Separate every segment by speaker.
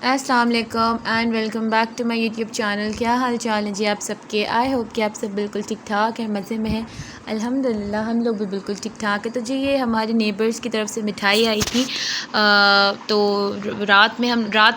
Speaker 1: अस्सलाम वालेकुम and welcome back to my YouTube channel. क्या हाल चाल है जी आप सबके। आई होप कि आप सब बिल्कुल ठीक ठाक हैं, मज़े में हैं। अल्हम्दुलिल्लाह हम लोग भी बिल्कुल ठीक ठाक है। तो जी ये हमारे नेबर्स की तरफ से मिठाई आई थी। तो रात में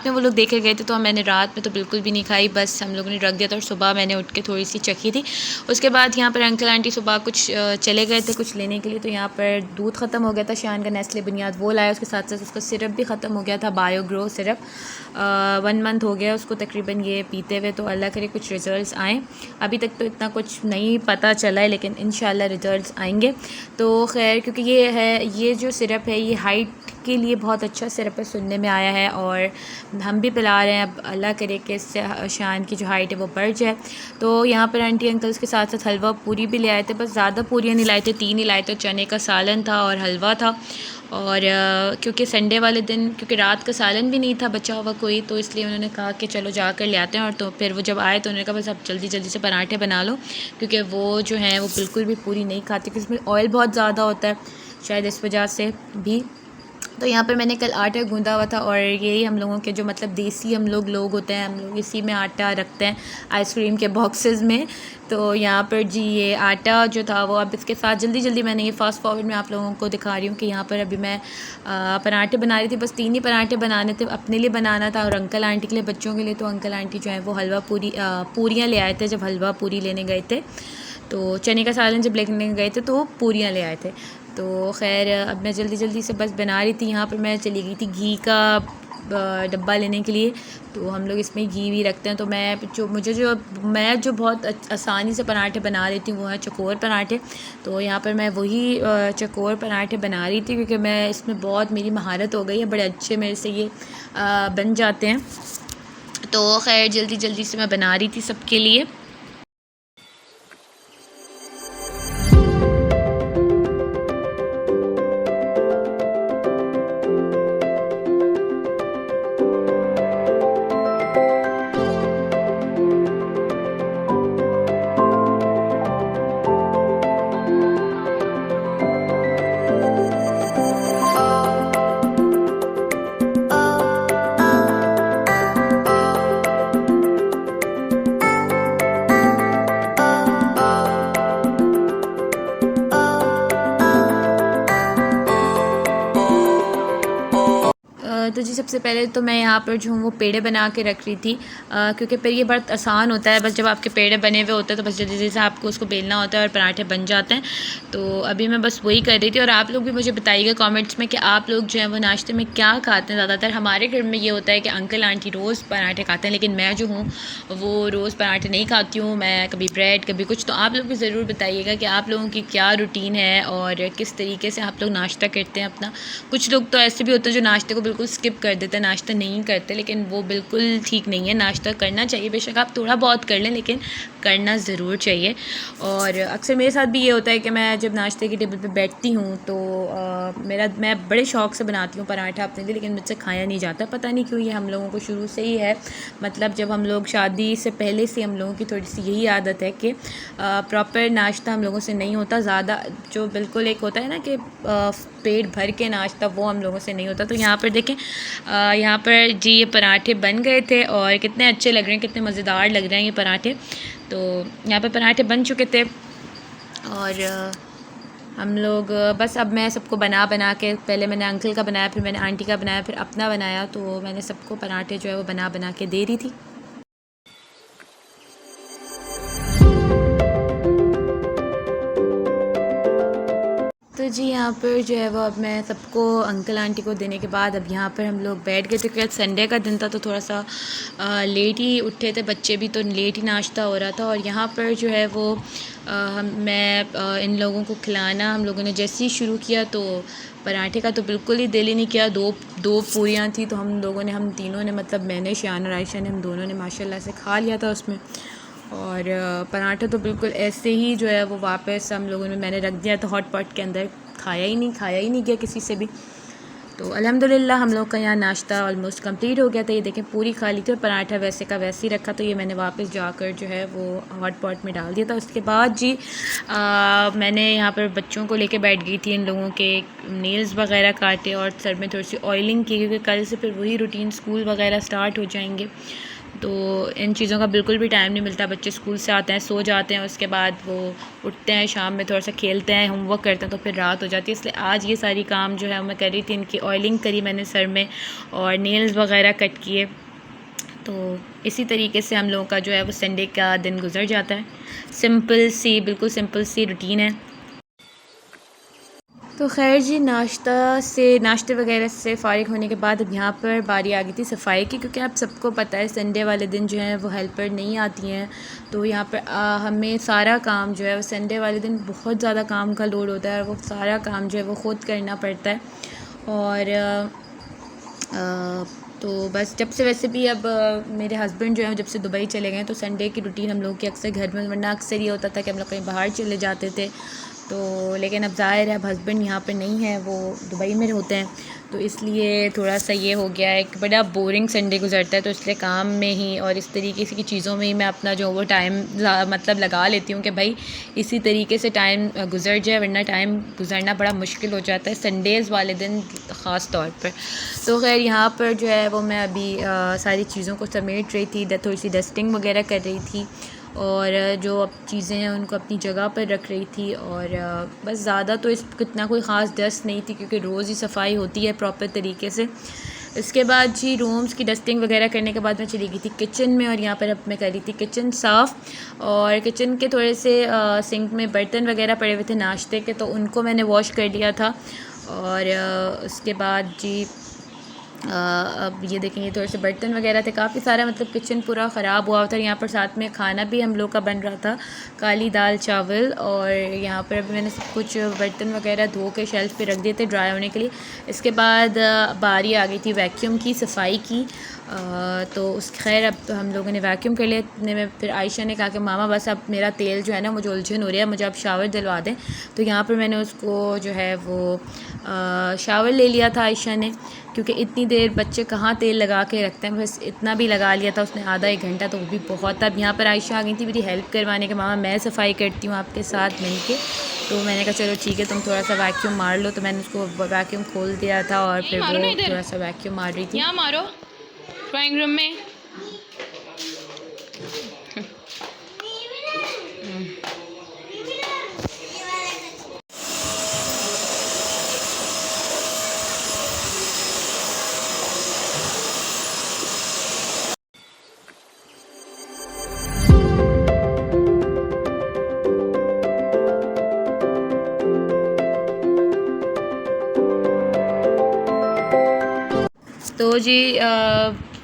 Speaker 1: वो लोग देखे गए थे, तो मैंने रात में तो बिल्कुल भी नहीं खाई, बस हम लोगों ने रख दिया था और सुबह मैंने उठ के थोड़ी सी चखी थी। उसके बाद यहाँ पर अंकल आंटी सुबह कुछ चले गए थे कुछ लेने के लिए, तो यहाँ पर दूध ख़त्म हो गया था शान का, नेस्ले बुनियाद वो लाया, उसके साथ साथ उसका सिरप भी ख़त्म हो गया था, बायो ग्रो सिरप। 1 मंथ हो गया उसको तकरीबन ये पीते हुए। तो अल्लाह करे कुछ रिज़ल्ट्स आएँ। अभी तक तो इतना कुछ नहीं पता चला है, लेकिन इंशाल्लाह रिज़ल्ट्स आएंगे। तो खैर, क्योंकि ये जो सिरप है ये हाइट के लिए बहुत अच्छा सिरप है, सुनने में आया है, और हम भी पिला रहे हैं। अब अल्लाह करे कि इससे शान की जो हाइट है वो बढ़ जाए। तो यहाँ पर आंटी अंकल्स के साथ साथ हलवा पूरी भी ले आए थे, बस ज़्यादा पूरियाँ नहीं लाए थे, 3 ही लाए थे। चने का सालन था और हलवा था। और क्योंकि संडे वाले दिन, क्योंकि रात का सालन भी नहीं था बचा हुआ कोई, तो इसलिए उन्होंने कहा कि चलो जाकर ले आते हैं। और तो फिर वो जब आए तो उन्होंने कहा बस आप जल्दी जल्दी से पराठे बना लो, क्योंकि वो जो हैं वो बिल्कुल भी पूरी नहीं खाती, क्योंकि उसमें ऑयल बहुत ज़्यादा होता है, शायद इस वजह से भी। तो यहाँ पर मैंने कल आटा गूंदा हुआ था, और यही हम लोगों के जो मतलब देसी हम लोग होते हैं, हम लोग इसी में आटा रखते हैं आइसक्रीम के बॉक्सेस में। तो यहाँ पर जी ये आटा जो था वो, अब इसके साथ जल्दी जल्दी मैंने ये फास्ट फॉरवर्ड में आप लोगों को दिखा रही हूँ कि यहाँ पर अभी मैं पराठे बना रही थी। बस 3 ही पराठे बनाने थे, अपने लिए बनाना था और अंकल आंटी के लिए, बच्चों के लिए। तो अंकल आंटी जो है वो हलवा पूरियाँ ले आए थे जब हलवा पूरी लेने गए थे। तो चने का सालन जब लेने गए थे तो पूरियाँ ले आए थे। तो खैर अब मैं जल्दी जल्दी से बस बना रही थी। यहाँ पर मैं चली गई थी घी का डब्बा लेने के लिए। तो हम लोग इसमें घी भी रखते हैं। तो मैं जो बहुत आसानी से पराठे बना लेती हूँ वो है चकोर पराठे। तो यहाँ पर मैं वही चकोर पराठे बना रही थी, क्योंकि मैं इसमें बहुत मेरी महारत हो गई है, बड़े अच्छे मेरे से ये बन जाते हैं। तो खैर जल्दी जल्दी से मैं बना रही थी सबके लिए। तो जी सबसे पहले तो मैं यहाँ पर जो हूँ वो पेड़े बना के रख रही थी, क्योंकि फिर ये बहुत आसान होता है। बस जब आपके पेड़े बने हुए होते हैं तो बस जल्दी जल्दी से आपको उसको बेलना होता है और पराठे बन जाते हैं। तो अभी मैं बस वही कर रही थी। और आप लोग भी मुझे बताइएगा कमेंट्स में कि आप लोग जो है वो नाश्ते में क्या खाते हैं। ज़्यादातर हमारे घर में ये होता है कि अंकल आंटी रोज़ पराठे खाते हैं, लेकिन मैं जो हूँ वो रोज़ पराठे नहीं खाती हूँ, मैं कभी ब्रेड कभी कुछ। तो आप लोग भी ज़रूर बताइएगा कि आप लोगों की क्या रूटीन है और किस तरीके से आप लोग नाश्ता करते हैं अपना। कुछ लोग तो ऐसे भी होते हैं जो नाश्ते को बिल्कुल स्किप कर देते हैं, नाश्ता नहीं करते, लेकिन वो बिल्कुल ठीक नहीं है। नाश्ता करना चाहिए, बेशक आप थोड़ा बहुत कर लें, लेकिन करना ज़रूर चाहिए। और अक्सर मेरे साथ भी ये होता है कि मैं जब नाश्ते की टेबल पे बैठती हूँ तो मैं बड़े शौक़ से बनाती हूँ पराठा अपने लिए, लेकिन मुझसे खाया नहीं जाता। पता नहीं क्यों, ये हम लोगों को शुरू से ही है। मतलब जब हम लोग शादी से पहले से हम लोगों की थोड़ी सी यही आदत है कि प्रॉपर नाश्ता हम लोगों से नहीं होता। ज़्यादा जो बिल्कुल एक होता है ना कि पेट भर के नाश्ता, वो हम लोगों से नहीं होता। तो यहाँ पर देखें, यहाँ पर जी ये पराठे बन गए थे और कितने अच्छे लग रहे हैं, कितने मज़ेदार लग रहे हैं ये पराठे। तो यहाँ पर पराठे बन चुके थे और हम लोग बस अब मैं सबको बना के, पहले मैंने अंकल का बनाया, फिर मैंने आंटी का बनाया, फिर अपना बनाया। तो मैंने सबको पराठे जो है वो बना के दे रही थी। तो जी यहाँ पर जो है वो अब मैं सबको अंकल आंटी को देने के बाद अब यहाँ पर हम लोग बैठ गए थे, क्योंकि संडे का दिन था तो थोड़ा सा लेट ही उठे थे बच्चे भी, तो लेट ही नाश्ता हो रहा था। और यहाँ पर जो है वो मैं इन लोगों को खिलाना, हम लोगों ने जैसे ही शुरू किया तो पराठे का तो बिल्कुल ही दिल ही नहीं किया। दो पूरियाँ थी, तो हम तीनों ने, मतलब मैंने, शान और आयशा ने, हम दोनों ने माशाल्लाह से खा लिया था उसमें। और पराठा तो बिल्कुल ऐसे ही जो है वो वापस हम लोगों ने, मैंने रख दिया था हॉट पॉट के अंदर, खाया ही नहीं गया किसी से भी। तो अल्हम्दुलिल्लाह हम लोग का यहाँ नाश्ता ऑलमोस्ट कंप्लीट हो गया था। ये देखें पूरी खाली थी और पराठा वैसे का वैसे ही रखा, तो ये मैंने वापस जाकर जो है वो हॉट पॉट में डाल दिया था। उसके बाद जी मैंने यहाँ पर बच्चों को लेके बैठ गई थी, इन लोगों के नेल्स वगैरह काटे और सर में थोड़ी सी ऑयलिंग की, क्योंकि कल से फिर वही रूटीन स्कूल वगैरह स्टार्ट हो जाएंगे। तो इन चीज़ों का बिल्कुल भी टाइम नहीं मिलता। बच्चे स्कूल से आते हैं, सो जाते हैं, उसके बाद वो उठते हैं, शाम में थोड़ा सा खेलते हैं, होमवर्क करते हैं, तो फिर रात हो जाती है। इसलिए आज ये सारी काम जो है मैं कर रही थी। इनकी ऑयलिंग करी मैंने सर में और नेल्स वगैरह कट किए। तो इसी तरीके से हम लोगों का जो है वो संडे का दिन गुजर जाता है। सिंपल सी, बिल्कुल सिंपल सी रूटीन है। तो खैर जी, नाश्ते वगैरह से फ़ारिग होने के बाद अब यहाँ पर बारी आ गई थी सफाई की, क्योंकि आप सबको पता है संडे वाले दिन जो है वो हेल्पर नहीं आती हैं। तो यहाँ पर हमें सारा काम जो है वो संडे वाले दिन बहुत ज़्यादा काम का लोड होता है और वो सारा काम जो है वो ख़ुद करना पड़ता है। और तो बस जब से वैसे भी अब मेरे हस्बैंड जो है जब से दुबई चले गए, तो संडे की रूटीन हम लोग की अक्सर घर में, वरना अक्सर ये होता था कि हम लोग कहीं बाहर चले जाते थे। तो लेकिन अब ज़ाहिर है अब हस्बैंड यहाँ पे नहीं है, वो दुबई में होते हैं, तो इसलिए थोड़ा सा ये हो गया है कि बड़ा बोरिंग संडे गुजरता है। तो इसलिए काम में ही और इस तरीके की चीज़ों में ही मैं अपना जो वो टाइम मतलब लगा लेती हूँ कि भाई इसी तरीके से टाइम गुजर जाए, वरना टाइम गुजरना बड़ा मुश्किल हो जाता है संडेज़ वाले दिन ख़ास तौर पर। तो खैर यहाँ पर जो है वो मैं अभी सारी चीज़ों को समेट रही थी, थोड़ी सी डस्टिंग वगैरह कर रही थी और जो अब चीज़ें हैं उनको अपनी जगह पर रख रही थी। और बस ज़्यादा तो इतना कोई ख़ास डस्ट नहीं थी, क्योंकि रोज़ ही सफाई होती है प्रॉपर तरीके से। इसके बाद जी रूम्स की डस्टिंग वगैरह करने के बाद मैं चली गई थी किचन में, और यहाँ पर अब मैं कर रही थी किचन साफ़। और किचन के थोड़े से सिंक में बर्तन वगैरह पड़े हुए थे नाश्ते के, तो उनको मैंने वॉश कर लिया था। और उसके बाद जी अब ये देखेंगे थोड़े से बर्तन वगैरह थे, काफ़ी सारा मतलब किचन पूरा ख़राब हुआ था। यहाँ पर साथ में खाना भी हम लोग का बन रहा था, काली दाल चावल। और यहाँ पर अभी मैंने सब कुछ बर्तन वगैरह धो के शेल्फ़ पे रख दिए थे ड्राई होने के लिए। इसके बाद बारी आ गई थी वैक्यूम की, सफाई की। तो उस खैर अब तो हम लोगों ने वैक्यूम कर लिया। इतने में फिर आयशा ने कहा कि मामा बस अब मेरा तेल जो है ना मुझे उलझन हो रही है, मुझे अब शावर दिलवा दें। तो यहाँ पर मैंने उसको जो है वो शावर ले लिया था आयशा ने, क्योंकि इतनी देर बच्चे कहाँ तेल लगा के रखते हैं, बस इतना भी लगा लिया था उसने, आधा एक घंटा, तो वो भी बहुत। अब यहाँ पर आयशा आ गई थी मेरी हेल्प करवाने के, मामा मैं सफाई करती हूँ आपके साथ मिल के। तो मैंने कहा चलो ठीक है, तुम थोड़ा सा वैक्यूम मार लो। तो मैंने उसको वैक्यूम खोल दिया था और फिर वो थोड़ा सा वैक्यूम मार रही थी।
Speaker 2: यहाँ मारो ड्राइंग रूम में।
Speaker 1: तो जी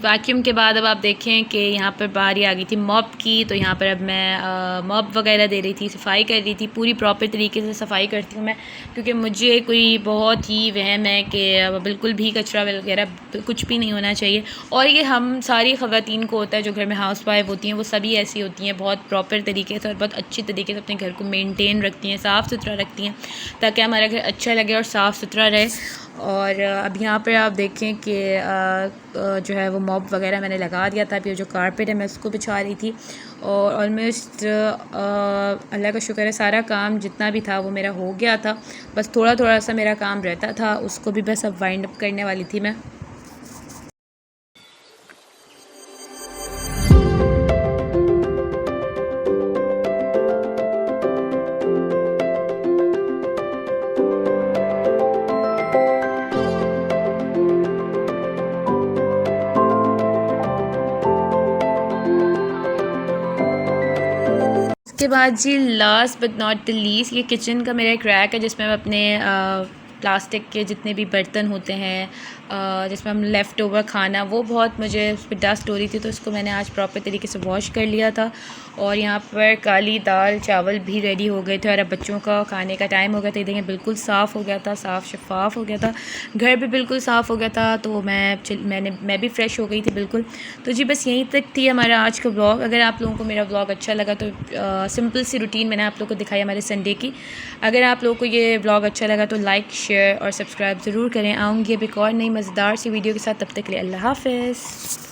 Speaker 1: वैक्यूम के बाद अब आप देखें कि यहाँ पर बारी आ गई थी मॉप की। तो यहाँ पर अब मैं मॉप वगैरह दे रही थी, सफाई कर रही थी। पूरी प्रॉपर तरीके से सफाई करती हूँ मैं, क्योंकि मुझे कोई बहुत ही वहम है कि बिल्कुल भी कचरा वगैरह कुछ भी नहीं होना चाहिए। और ये हम सारी ख़वातीन को होता है जो घर में हाउस वाइफ होती हैं, वो सभी ऐसी होती हैं, बहुत प्रॉपर तरीके से और बहुत अच्छी तरीके से अपने घर को मेनटेन रखती हैं, साफ़ सुथरा रखती हैं, ताकि हमारा घर अच्छा लगे और साफ़ सुथरा रहे। और अब यहाँ पर आप देखें कि जो है वो मॉप वगैरह मैंने लगा दिया था। अभी जो कारपेट है मैं उसको बिछा रही थी, और ऑलमोस्ट अल्लाह का शुक्र है सारा काम जितना भी था वो मेरा हो गया था। बस थोड़ा थोड़ा सा मेरा काम रहता था, उसको भी बस अब वाइंड अप करने वाली थी मैं। उसके बाद जी last but not the least, ये किचन का मेरा एक रैक है जिसमें मैं अपने प्लास्टिक के जितने भी बर्तन होते हैं, जिसमें हम लेफ़्ट ओवर खाना, वो बहुत मुझे उस पर डस्ट हो रही थी, तो उसको मैंने आज प्रॉपर तरीके से वॉश कर लिया था। और यहाँ पर काली दाल चावल भी रेडी हो गए थे, और अब बच्चों का खाने का टाइम हो गया था। ये देखें बिल्कुल साफ़ हो गया था, साफ़ शफाफ हो गया था, घर भी बिल्कुल साफ़ हो गया था। तो मैं भी फ़्रेश हो गई थी बिल्कुल। तो जी बस यहीं तक थी हमारा आज का व्लॉग। अगर आप लोगों को मेरा व्लॉग अच्छा लगा तो सिंपल सी रूटीन मैंने आप लोगों को दिखाई हमारे संडे की। अगर आप लोगों को ये व्लॉग अच्छा लगा तो लाइक शेयर और सब्सक्राइब ज़रूर करें। आऊँगी अब एक और नई मज़ेदार सी वीडियो के साथ, तब तक के लिए अल्लाह हाफ़िज़।